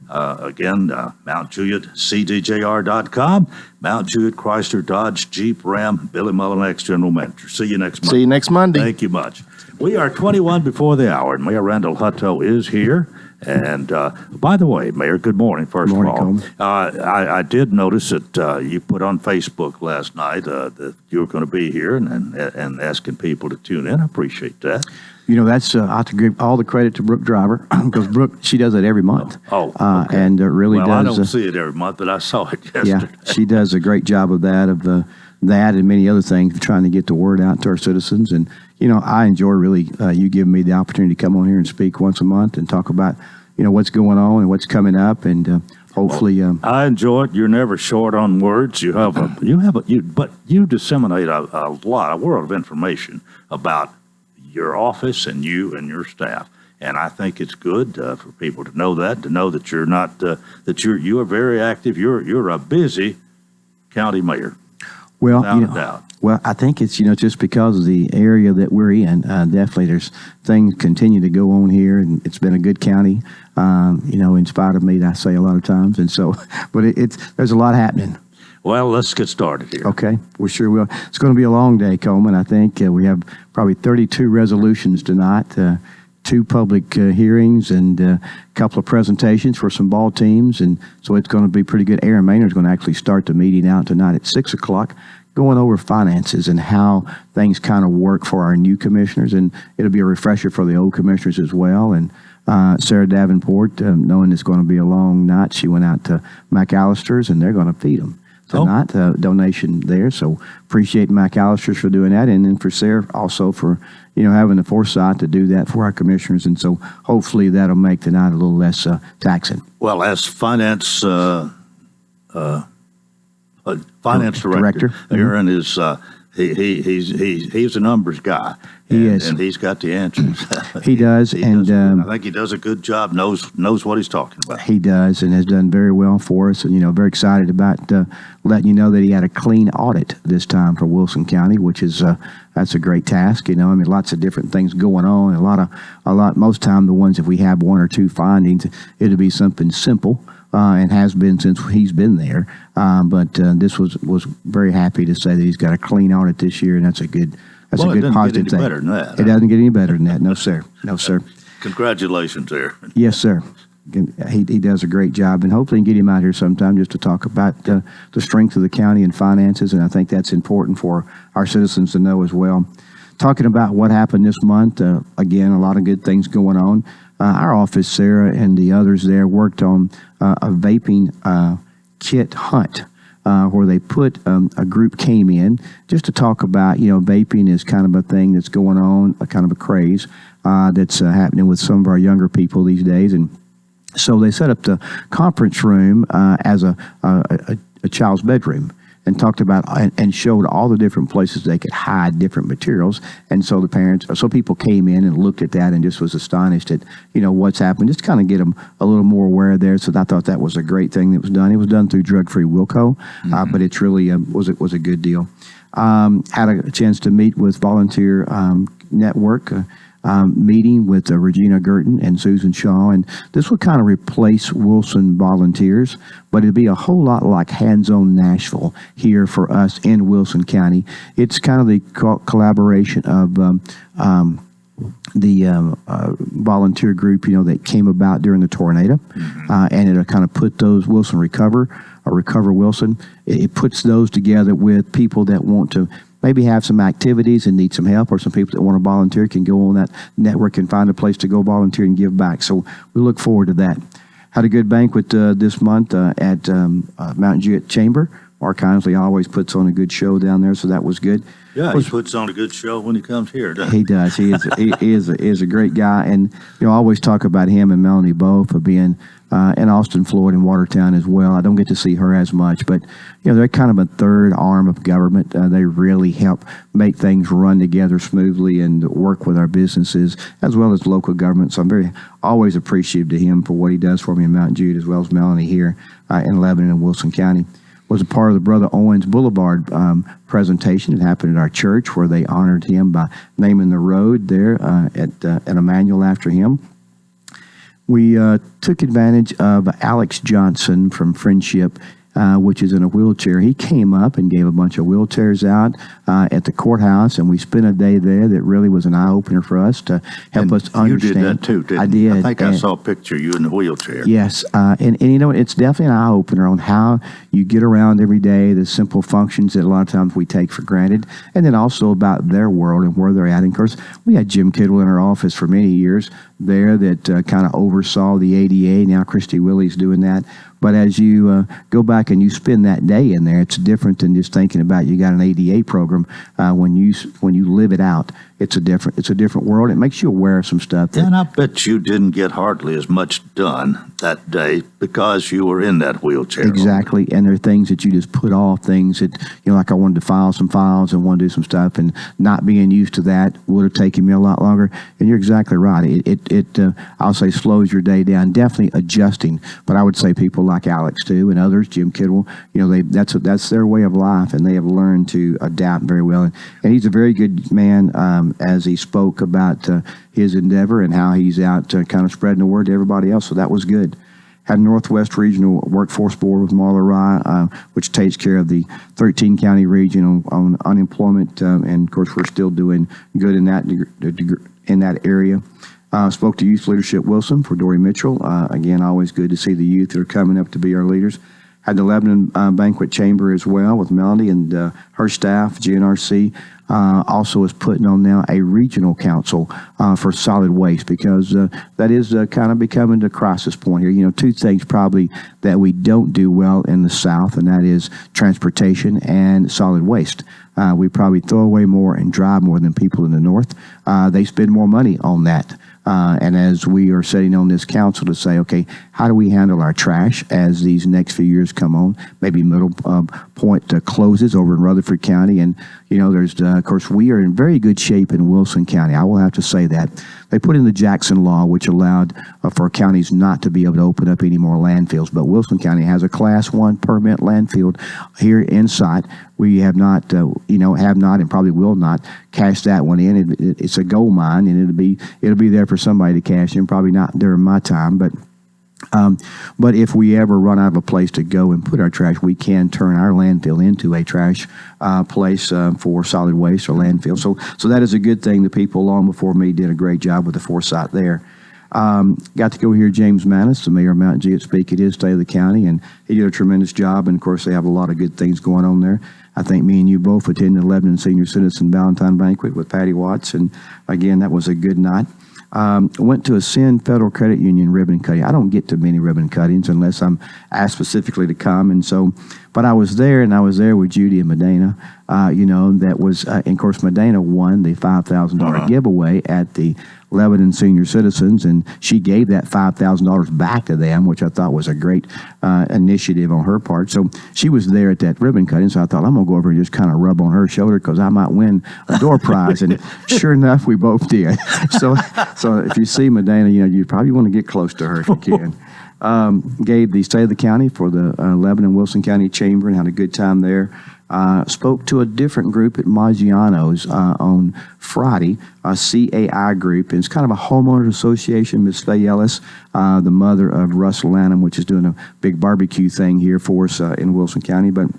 again, Mount Juliet, CDJR.com, Mount Juliet Chrysler Dodge Jeep Ram, Billy Mullinex, General Manager. See you next Monday.
See you next Monday.
Thank you much. We are 21 before the hour, and Mayor Randall Hutto is here. And by the way, Mayor, good morning, first of all. I did notice that you put on Facebook last night that you were going to be here and asking people to tune in. I appreciate that.
That's I have to give all the credit to Brooke Driver because Brooke, she does it every month.
Okay.
And really
well,
does.
I don't see it every month, but I saw it yesterday.
Yeah, she does a great job of that, that and many other things, trying to get the word out to our citizens. And, I enjoy really you giving me the opportunity to come on here and speak once a month and talk about, what's going on and what's coming up. And hopefully.
I enjoy it. You're never short on words. But you disseminate a world of information about your office and you and your staff. And I think it's good for people to know that you're not, that you are very active. You're a busy county mayor.
Well,
without a doubt.
Well, I think it's, just because of the area that we're in, definitely there's things continue to go on here, and it's been a good county, in spite of me, I say a lot of times. And so, but there's a lot happening.
Well, let's get started here.
Okay, we sure will. It's going to be a long day, Coleman. I think we have probably 32 resolutions tonight, 2 public hearings, and a couple of presentations for some ball teams. And so it's going to be pretty good. Aaron Maynard's going to actually start the meeting out tonight at 6 o'clock, going over finances and how things kind of work for our new commissioners. And it'll be a refresher for the old commissioners as well. And Sarah Davenport, knowing it's going to be a long night, she went out to McAllister's, and they're going to feed them tonight, donation there. So appreciate McAllister's for doing that, and then for Sarah also for having the foresight to do that for our commissioners. And so hopefully that'll make tonight a little less taxing.
Well, as finance director, Aaron is he's a numbers guy.
He is,
and he's got the answers.
He does, I
think he does a good job. Knows what he's talking about.
He does, and has done very well for us. And very excited about letting you know that he had a clean audit this time for Wilson County, which is that's a great task. Lots of different things going on. Most time the ones, if we have 1 or 2 findings, it'll be something simple. And has been since he's been there. But this was very happy to say that he's got a clean audit this year, and that's a good positive thing.
It doesn't get any better than that.
It doesn't get any better than that. No, sir. No, sir.
Congratulations, Aaron.
Yes, sir. He does a great job, and hopefully get him out here sometime just to talk about the strength of the county and finances, and I think that's important for our citizens to know as well. Talking about what happened this month, again, a lot of good things going on. Our office, Sarah and the others there, worked on a vaping kit hunt where they put a group came in just to talk about, vaping is kind of a thing that's going on, a kind of a craze that's happening with some of our younger people these days. And so they set up the conference room as a child's bedroom, and talked about and showed all the different places they could hide different materials. And so people came in and looked at that and just was astonished at, what's happened, just kind of get them a little more aware there. So I thought that was a great thing that was done. It was done through Drug Free Wilco, but it's really was a good deal. Had a chance to meet with Volunteer Network, meeting with Regina Girton and Susan Shaw, and this will kind of replace Wilson Volunteers, but it'll be a whole lot like Hands On Nashville here for us in Wilson County. It's kind of the collaboration of the volunteer group, that came about during the tornado, and it'll kind of put those Wilson Recover Wilson. It puts those together with people that want to maybe have some activities and need some help, or some people that want to volunteer can go on that network and find a place to go volunteer and give back. So we look forward to that. Had a good banquet this month at Mountain Juliet Chamber Mark Hinsley always puts on a good show down there, so that was good.
Yeah, he puts on a good show when he comes here, doesn't he?
He does. He is a great guy, and I always talk about him and Melanie both of being in Austin, Florida, and Watertown as well. I don't get to see her as much, but they're kind of a third arm of government. They really help make things run together smoothly and work with our businesses as well as local government. So I'm always appreciative to him for what he does for me in Mount Jude, as well as Melanie here in Lebanon and Wilson County. Was a part of the Brother Owens Boulevard presentation. It happened at our church, where they honored him by naming the road there at Emmanuel after him. We took advantage of Alex Johnson from Friendship, which is in a wheelchair. He came up and gave a bunch of wheelchairs out at the courthouse, and we spent a day there that really was an eye-opener for us to help us understand.
You did that too, didn't you?
I did.
I think I saw a picture of you in the wheelchair.
Yes, and it's definitely an eye-opener on how you get around every day, the simple functions that a lot of times we take for granted, and then also about their world and where they're at. And of course, we had Jim Kittle in our office for many years there that kind of oversaw the ADA. Now Christy Willie's doing that. But as you go back and you spend that day in there, it's different than just thinking about you got an ADA program. When you live it out, it's a different world. It makes you aware of some stuff.
And I bet you didn't get hardly as much done that day because you were in that wheelchair.
Exactly. And there are things that you just put off, things that, like I wanted to file some files and want to do some stuff, and not being used to that would have taken me a lot longer. And you're exactly right. It I'll say slows your day down, definitely adjusting. But I would say people like Alex too, and others, Jim Kittle, that's their way of life, and they have learned to adapt very well. And he's a very good man as he spoke about his endeavor and how he's out kind of spreading the word to everybody else. So that was good. Had Northwest Regional Workforce Board with Marla Rye, which takes care of the 13 county region on unemployment, and of course we're still doing good in that area. Spoke to Youth Leadership Wilson for Dory Mitchell. Again, always good to see the youth that are coming up to be our leaders. Had the Lebanon Banquet Chamber as well with Melanie and her staff. GNRC also is putting on now a regional council for solid waste, because that is kind of becoming the crisis point here. Two things probably that we don't do well in the South, and that is transportation and solid waste. We probably throw away more and drive more than people in the North. They spend more money on that. And as we are sitting on this council to say, okay, how do we handle our trash as these next few years come on? Maybe Middle Point closes over in Rutherford County. And, there's, of course, we are in very good shape in Wilson County. I will have to say that. They put in the Jackson law, which allowed for counties not to be able to open up any more landfills. But Wilson County has a Class 1 permit landfill here in sight. We have not, and probably will not cash that one in. It's a gold mine, and it'll be there for somebody to cash in. Probably not during my time, but if we ever run out of a place to go and put our trash, we can turn our landfill into a trash place for solid waste or landfill. So that is a good thing. The people long before me did a great job with the foresight there. Got to go hear James Maness, the mayor of Mount Juliet, speak at his State of the County, and he did a tremendous job. And of course, they have a lot of good things going on there. I think me and you both attended the Lebanon Senior Citizen Valentine Banquet with Patty Watts, and again, that was a good night. Went to Ascend Federal Credit Union ribbon cutting. I don't get to many ribbon cuttings unless I'm asked specifically to come, and so, but I was there, and I was there with Judy and Medina. That was, and of course, Medina won the $5,000 giveaway at the Lebanon Senior Citizens, and she gave that $5,000 back to them, which I thought was a great initiative on her part. So she was there at that ribbon cutting, so I thought, I'm going to go over and just kind of rub on her shoulder because I might win a door prize. And sure enough, we both did. So if you see Medina, you probably want to get close to her if you can. Gave the State of the County for the Lebanon Wilson County Chamber and had a good time there. Spoke to a different group at Maggiano's on Friday, a CAI group. And it's kind of a homeowners association. Ms. Faye Ellis, the mother of Russell Lanham, which is doing a big barbecue thing here for us in Wilson County. But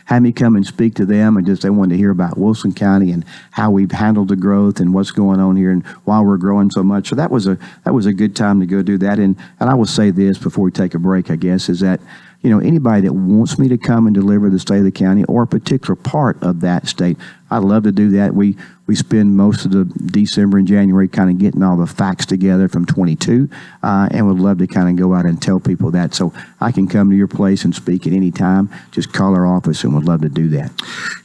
had me come and speak to them, and just they wanted to hear about Wilson County and how we've handled the growth and what's going on here and why we're growing so much. So that was a good time to go do that. And I will say this before we take a break, I guess, is that anybody that wants me to come and deliver the State of the County or a particular part of that state, I'd love to do that. We We spend most of the December and January kind of getting all the facts together from 22, and would love to kind of go out and tell people that. So I can come to your place and speak at any time. Just call our office, and would love to do that.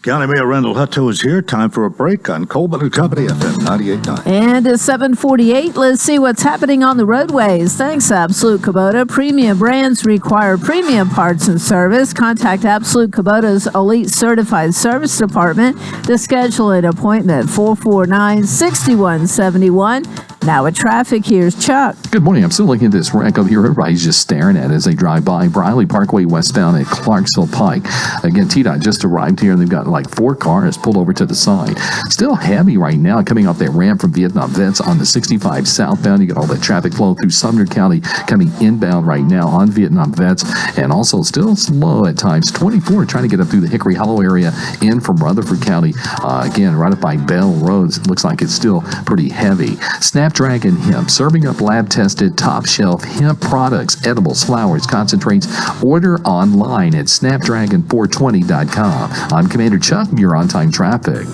County Mayor Randall Hutto is here. Time for a break on Coleman and Company FM 98.9.
And it's 7:48. Let's see what's happening on the roadways. Thanks, Absolute Kubota. Premium brands require premium parts and service. Contact Absolute Kubota's Elite Certified Service Department to schedule an appointment. 449-6171. Now with traffic, here's Chuck.
Good morning. I'm still looking at this wreck up here. Everybody's just staring at it as they drive by Briley Parkway westbound at Clarksville Pike. Again, TDOT just arrived here, and they've got like 4 cars pulled over to the side. Still heavy right now coming off that ramp from Vietnam Vets on the 65 southbound. You got all that traffic flow through Sumner County coming inbound right now on Vietnam Vets, and also still slow at times. 24 trying to get up through the Hickory Hollow area in from Rutherford County. Again, right up by Bell Road. It looks like it's still pretty heavy. Snapdragon Hemp, serving up lab-tested, top-shelf hemp products, edibles, flowers, concentrates. Order online at snapdragon420.com. I'm Commander Chuck. You're on-time traffic.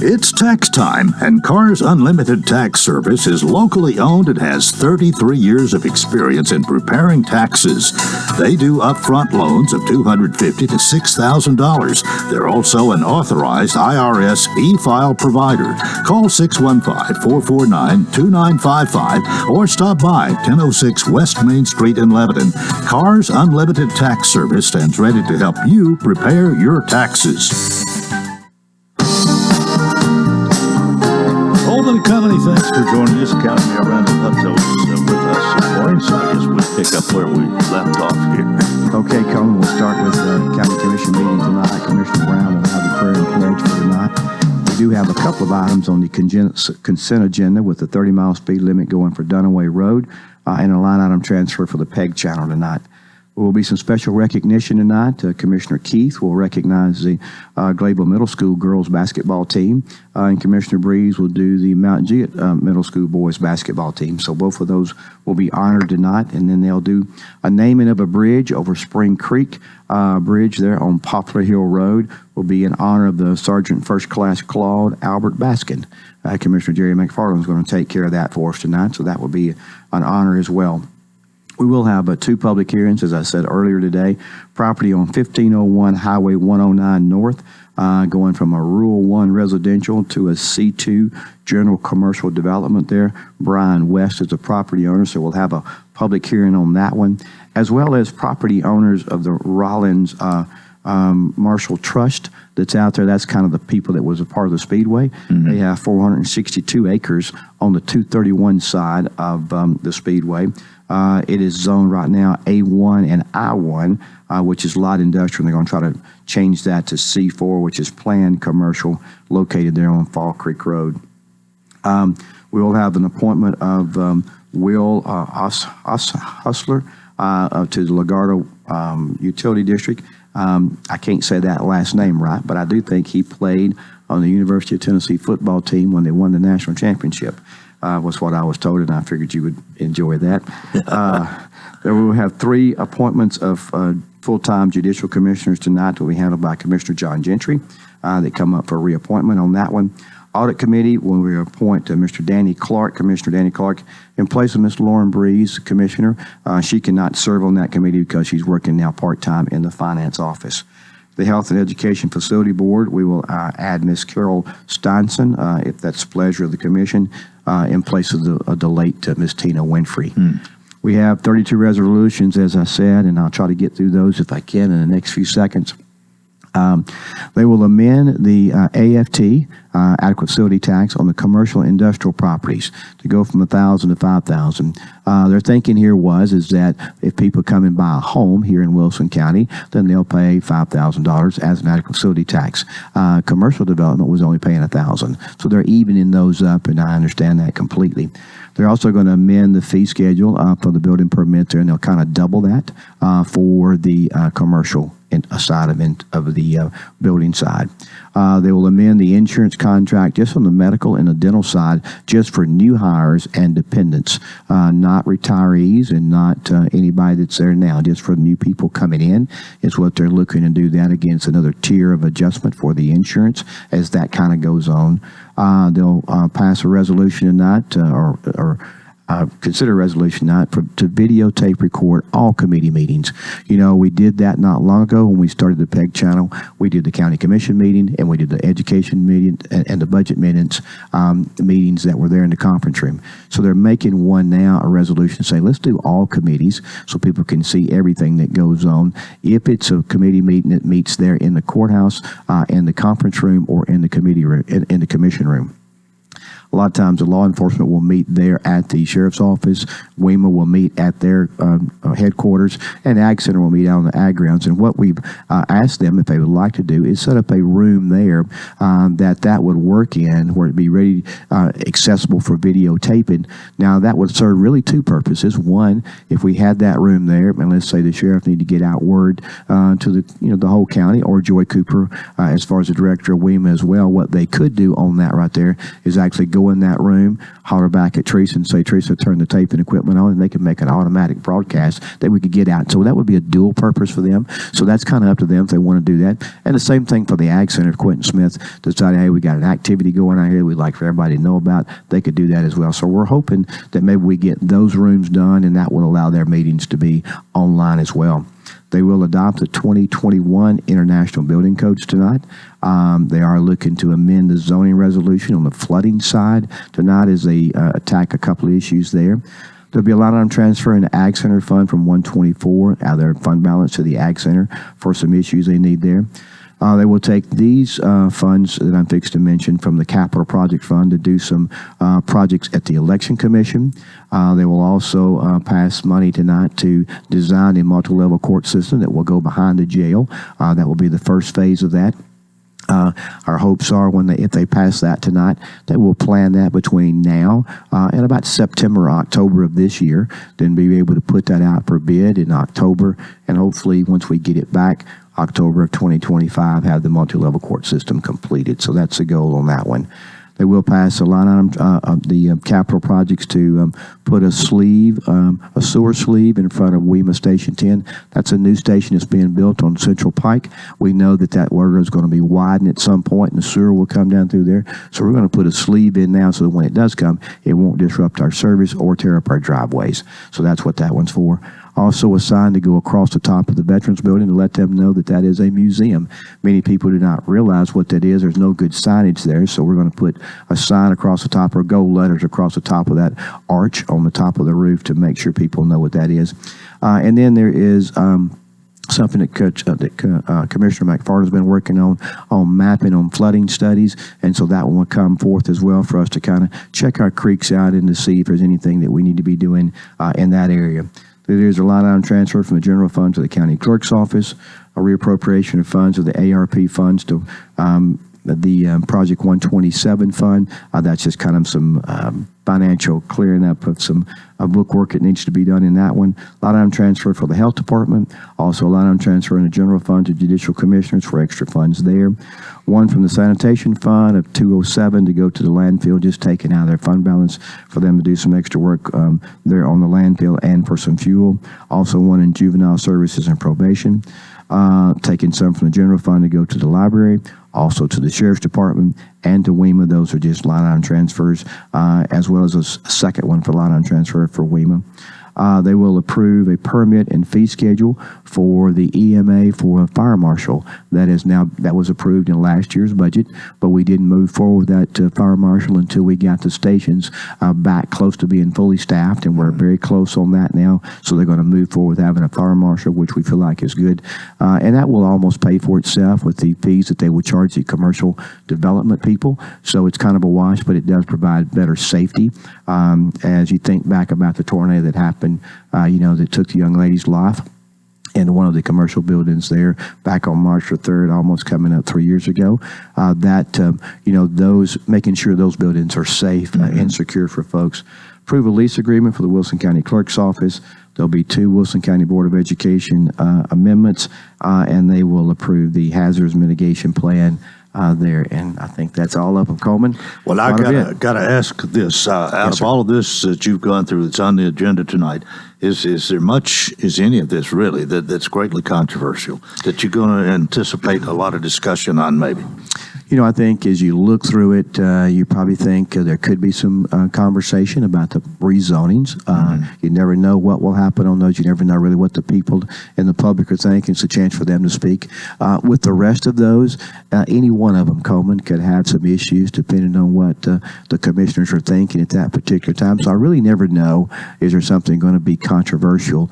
It's tax time, and Cars Unlimited Tax Service is locally owned and has 33 years of experience in preparing taxes. They do upfront loans of $250 to $6,000. They're also an authorized IRS e-file provider. Call 615-449-2955 or stop by 1006 West Main Street in Lebanon. Cars Unlimited Tax Service stands ready to help you prepare your taxes. Coleman and Company, thanks for joining us. County Mayor Randall Hutto is with us this morning, so I guess we'll pick up where we left off here.
Okay, Coleman, we'll start with the County Commission meeting tonight. Commissioner Brown will have the prayer and pledge for tonight. We do have a couple of items on the consent agenda with the 30-mile speed limit going for Dunaway Road and a line item transfer for the PEG channel tonight. There will be some special recognition tonight. Commissioner Keith will recognize the Glable Middle School girls basketball team, and Commissioner Breeze will do the Mount Jewett Middle School boys basketball team. So both of those will be honored tonight, and then they'll do a naming of a bridge over Spring Creek Bridge there on Poplar Hill Road will be in honor of the Sergeant First Class Claude Albert Baskin. Commissioner Jerry McFarland is going to take care of that for us tonight, so that will be an honor as well. We will have 2 public hearings, as I said earlier today. Property on 1501 Highway 109 North, going from a Rural 1 residential to a C2 general commercial development there. Brian West is the property owner, so we'll have a public hearing on that one, as well as property owners of the Rollins Marshall Trust that's out there. That's kind of the people that was a part of the Speedway. Mm-hmm. They have 462 acres on the 231 side of the Speedway. It is zoned right now A1 and I1, which is light industrial. They're going to try to change that to C4, which is planned commercial, located there on Fall Creek Road. We will have an appointment of Will Hustler to the Legardo Utility District. I can't say that last name right, but I do think he played on the University of Tennessee football team when they won the national championship. Was what I was told, and I figured you would enjoy that. There we will have 3 appointments of full-time judicial commissioners tonight that will be handled by Commissioner John Gentry. That come up for reappointment on that one. Audit Committee, when we appoint Mr. Danny Clark, Commissioner Danny Clark, in place of Ms. Lauren Breeze, Commissioner. She cannot serve on that committee because she's working now part-time in the finance office. The Health and Education Facility Board, we will add Ms. Carol Steinson, if that's the pleasure of the Commission, in place of the late Ms. Tina Winfrey. We have 32 resolutions, as I said, and I'll try to get through those if I can in the next few seconds. They will amend the AFT, adequate facility tax, on the commercial industrial properties to go from $1,000 to $5,000. Their thinking here is that if people come and buy a home here in Wilson County, then they'll pay $5,000 as an adequate facility tax. Commercial development was only paying $1,000, so they're evening those up, and I understand that completely. They're also going to amend the fee schedule for the building permit there, and they'll kind of double that for the commercial side of the building side. They will amend the insurance contract just on the medical and the dental side, just for new hires and dependents, not retirees and not anybody that's there now, just for new people coming in is what they're looking to do. That again, it's another tier of adjustment for the insurance as that kind of goes on. They'll pass a resolution tonight, or consider a resolution tonight to videotape record all committee meetings. You know, we did that not long ago when we started the PEG channel. We did the county commission meeting, and we did the education meeting and the budget meetings that were there in the conference room. So they're making one now, a resolution saying, let's do all committees so people can see everything that goes on. If it's a committee meeting that meets there in the courthouse, in the conference room, or in the committee room, in the commission room. A lot of times the law enforcement will meet there at the sheriff's office. WEMA will meet at their headquarters, and Ag Center will meet out on the ag grounds. And what we've asked them, if they would like to do, is set up a room there that would work in, where it'd be ready, accessible for videotaping. Now, that would serve really two purposes. One, if we had that room there, and let's say the sheriff needed to get out word to the whole county, or Joy Cooper, as far as the director of WEMA as well, what they could do on that right there is actually go in that room, holler back at Teresa and say, Teresa, turn the tape and equipment on, and they can make an automatic broadcast that we could get out. So that would be a dual purpose for them. So that's kind of up to them if they want to do that. And the same thing for the Ag Center. If Quentin Smith decided, hey, we got an activity going on here we'd like for everybody to know about, they could do that as well. So we're hoping that maybe we get those rooms done, and that will allow their meetings to be online as well. They will adopt the 2021 International Building Codes tonight. They are looking to amend the zoning resolution on the flooding side tonight as they attack a couple of issues there. There'll be a line item transfer in the Ag Center fund from 124 out of their fund balance to the Ag Center for some issues they need there. They will take these funds that I'm fixed to mention from the Capital Project Fund to do some projects at the Election Commission. They will also pass money tonight to design a multi-level court system that will go behind the jail. That will be the first phase of that. Our hopes are if they pass that tonight, they will plan that between now and about September or October of this year, then be able to put that out for bid in October, and hopefully once we get it back, October of 2025, have the multi-level court system completed. So that's the goal on that one. They will pass a line item of the capital projects to put a sleeve, a sewer sleeve in front of WEMA Station 10. That's a new station that's being built on Central Pike. We know that water is going to be widened at some point, and the sewer will come down through there. So we're going to put a sleeve in now so that when it does come, it won't disrupt our service or tear up our driveways. So that's what that one's for. Also a sign to go across the top of the Veterans Building to let them know that that is a museum. Many people do not realize what that is. There's no good signage there, so we're going to put a sign across the top, or gold letters across the top of that arch on the top of the roof to make sure people know what that is. And then there is something that Commissioner McFarland's been working on mapping on flooding studies, and so that one will come forth as well for us to kind of check our creeks out and to see if there's anything that we need to be doing in that area. There's a line item transfer from the general fund to the county clerk's office, a reappropriation of funds of the ARP funds to the Project 127 fund. That's just kind of some financial clearing up of some bookwork that needs to be done in that one. Line item transfer for the health department. Also a line item transfer in the general fund to judicial commissioners for extra funds there. One from the sanitation fund of 207 to go to the landfill, just taking out of their fund balance for them to do some extra work there on the landfill and for some fuel. Also one in juvenile services and probation. Taking some from the general fund to go to the library, also to the sheriff's department and to WEMA. Those are just line item transfers, as well as a second one for line item transfer for WEMA. They will approve a permit and fee schedule for the EMA for a fire marshal. That was approved in last year's budget, but we didn't move forward with that fire marshal until we got the stations back close to being fully staffed, and we're very close on that now. So they're going to move forward with having a fire marshal, which we feel like is good, and that will almost pay for itself with the fees that they will charge the commercial development people. So it's kind of a wash, but it does provide better safety. As you think back about the tornado that happened, that took the young lady's life in one of the commercial buildings there back on March the 3rd, almost coming up 3 years ago, those making sure those buildings are safe and secure for folks. Approve a lease agreement for the Wilson County Clerk's Office. There'll be 2 Wilson County Board of Education amendments, and they will approve the hazards mitigation plan there. And I think that's all of them. Coleman?
Well, I
Quite a bit.
gotta ask this, out
Yes,
of
sir.
all of this that you've gone through that's on the agenda tonight, is any of this really that's greatly controversial that you're going to anticipate a lot of discussion on maybe?
You know, I think as you look through it, you probably think there could be some conversation about the rezonings. You never know what will happen on those. You never know really what the people in the public are thinking. It's a chance for them to speak. With the rest of those, any one of them, Coleman, could have some issues depending on what the commissioners are thinking at that particular time. So I really never know, is there something going to be controversial?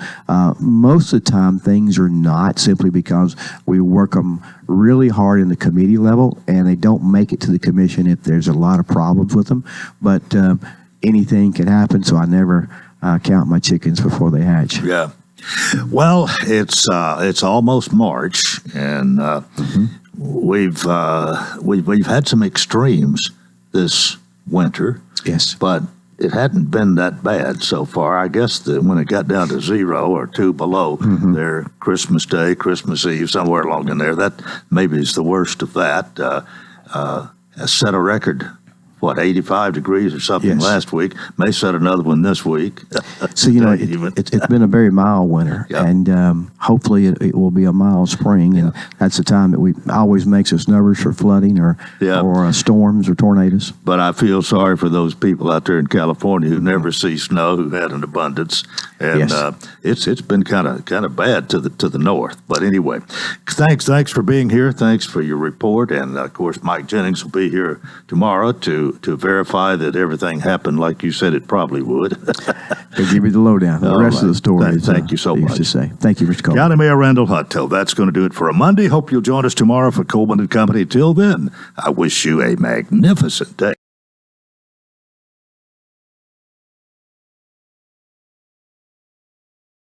Most of the time, things are not, simply because we work them really hard in the committee level, and they don't make it to the commission if there's a lot of problems with them. But anything can happen, so I never count my chickens before they hatch.
Yeah. Well, it's almost March, and we've had some extremes this winter.
Yes.
But it hadn't been that bad so far. I guess that when it got down to 0 or 2 below there, Christmas Day, Christmas Eve, somewhere along in there, that maybe is the worst of that. Set a record, 85 degrees or something
Yes.
last week. May set another one this week.
So, you know, it's been a very mild winter,
Yeah.
and hopefully it will be a mild spring, and that's the time that always makes us nervous for flooding or storms or tornadoes.
But I feel sorry for those people out there in California who never see snow, who had an abundance, and
Yes.
it's been kind of bad to the north. But anyway, thanks for being here. Thanks for your report, and of course Mike Jennings will be here tomorrow to verify that everything happened like you said it probably would.
He'll give you the lowdown. The
All
rest
right.
of the story.
Thank you so
they
much.
Used to say. Thank you, Mr. Coleman.
County Mayor Randall Hutto. That's going to do it for a Monday. Hope you'll join us tomorrow for Coleman and Company. Till then, I wish you a magnificent day.